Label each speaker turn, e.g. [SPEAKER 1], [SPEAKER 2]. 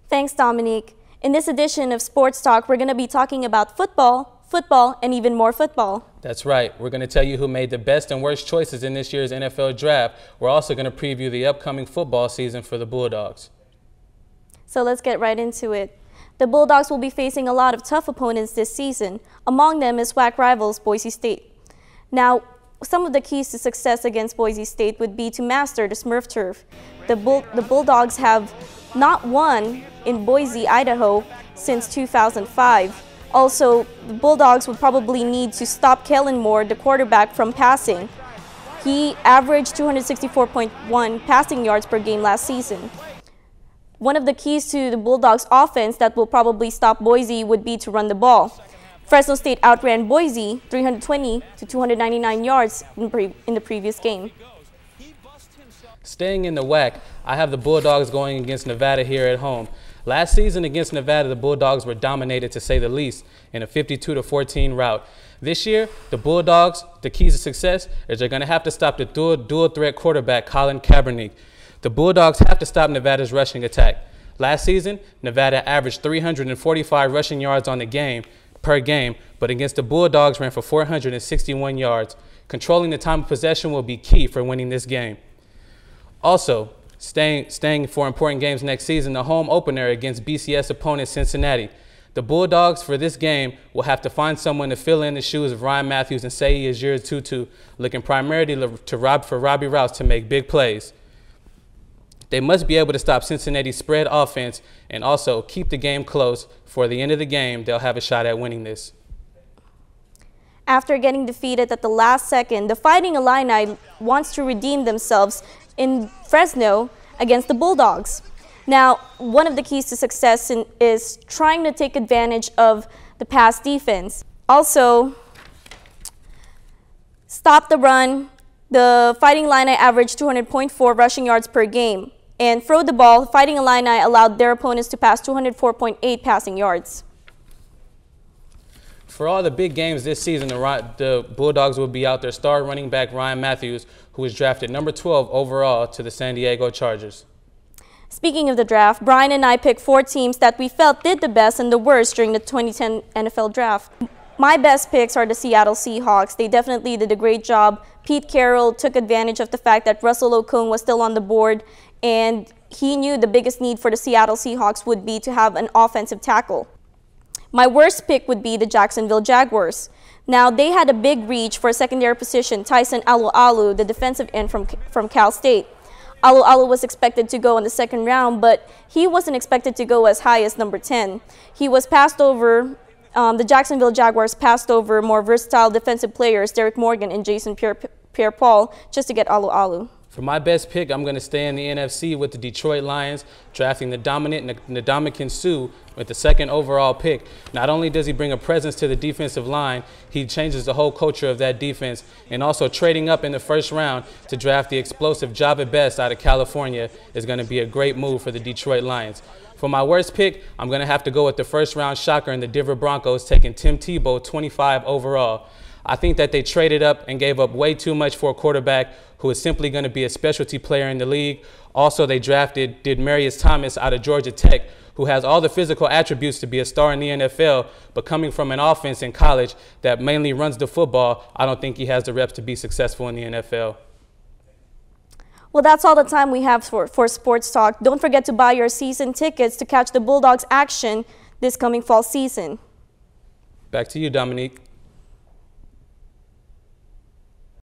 [SPEAKER 1] Thanks, Dominique. In this edition of Sports Talk, we're going to be talking about football, and even more football.
[SPEAKER 2] That's right. We're going to tell you who made the best and worst choices in this year's NFL draft. We're also going to preview the upcoming football season for the Bulldogs.
[SPEAKER 1] So let's get right into it. The Bulldogs will be facing a lot of tough opponents this season. Among them is SWAC rivals Boise State. Now, some of the keys to success against Boise State would be to master the Smurf turf. The Bulldogs have not won in Boise, Idaho since 2005. Also, the Bulldogs would probably need to stop Kellen Moore, the quarterback, from passing. He averaged 264.1 passing yards per game last season. One of the keys to the Bulldogs' offense that will probably stop Boise would be to run the ball. Fresno State outran Boise 320 to 299 yards in the previous game.
[SPEAKER 2] Staying in the WAC, I have the Bulldogs going against Nevada here at home. Last season against Nevada, the Bulldogs were dominated, to say the least, in a 52-14 rout. This year, the Bulldogs, the keys to success is they're going to have to stop the dual threat quarterback, Colin Kaepernick. The Bulldogs have to stop Nevada's rushing attack. Last season, Nevada averaged 345 rushing yards on the game per game, but against the Bulldogs ran for 461 yards. Controlling the time of possession will be key for winning this game. Also, staying for important games next season, the home opener against BCS opponent Cincinnati. The Bulldogs for this game will have to find someone to fill in the shoes of Ryan Matthews and Seyi Ejiri-Tutu, looking primarily for Robbie Rouse to make big plays. They must be able to stop Cincinnati's spread offense and also keep the game close. For the end of the game, they'll have a shot at winning this.
[SPEAKER 1] After getting defeated at the last second, the Fighting Illini wants to redeem themselves in Fresno against the Bulldogs. Now, one of the keys to success is trying to take advantage of the pass defense. Also, stop the run. The Fighting Illini averaged 200.4 rushing yards per game. And throw the ball, Fighting Illini allowed their opponents to pass 204.8 passing yards.
[SPEAKER 2] For all the big games this season, the Bulldogs will be out their star running back Ryan Matthews, who was drafted number 12 overall to the San Diego Chargers.
[SPEAKER 1] Speaking of the draft, Brian and I picked 4 teams that we felt did the best and the worst during the 2010 NFL draft. My best picks are the Seattle Seahawks. They definitely did a great job. Pete Carroll took advantage of the fact that Russell Okung was still on the board, and he knew the biggest need for the Seattle Seahawks would be to have an offensive tackle. My worst pick would be the Jacksonville Jaguars. Now, they had a big reach for a secondary position, Tyson Alualu, the defensive end from Cal State. Alualu was expected to go in the second round, but he wasn't expected to go as high as number 10. He was passed over. The Jacksonville Jaguars passed over more versatile defensive players, Derek Morgan and Jason Pierre-Paul, just to get Alualu.
[SPEAKER 2] For my best pick, I'm going to stay in the NFC with the Detroit Lions, drafting the dominant Ndamukong Suh with the 2nd overall pick. Not only does he bring a presence to the defensive line, he changes the whole culture of that defense, and also trading up in the 1st round to draft the explosive Java Best out of California is going to be a great move for the Detroit Lions. For my worst pick, I'm going to have to go with the 1st round shocker in the Denver Broncos, taking Tim Tebow 25 overall. I think that they traded up and gave up way too much for a quarterback who is simply going to be a specialty player in the league. Also, they drafted Demarius Thomas out of Georgia Tech, who has all the physical attributes to be a star in the NFL, but coming from an offense in college that mainly runs the football, I don't think he has the reps to be successful in the NFL.
[SPEAKER 1] Well, that's all the time we have for Sports Talk. Don't forget to buy your season tickets to catch the Bulldogs action this coming fall season.
[SPEAKER 2] Back to you, Dominique.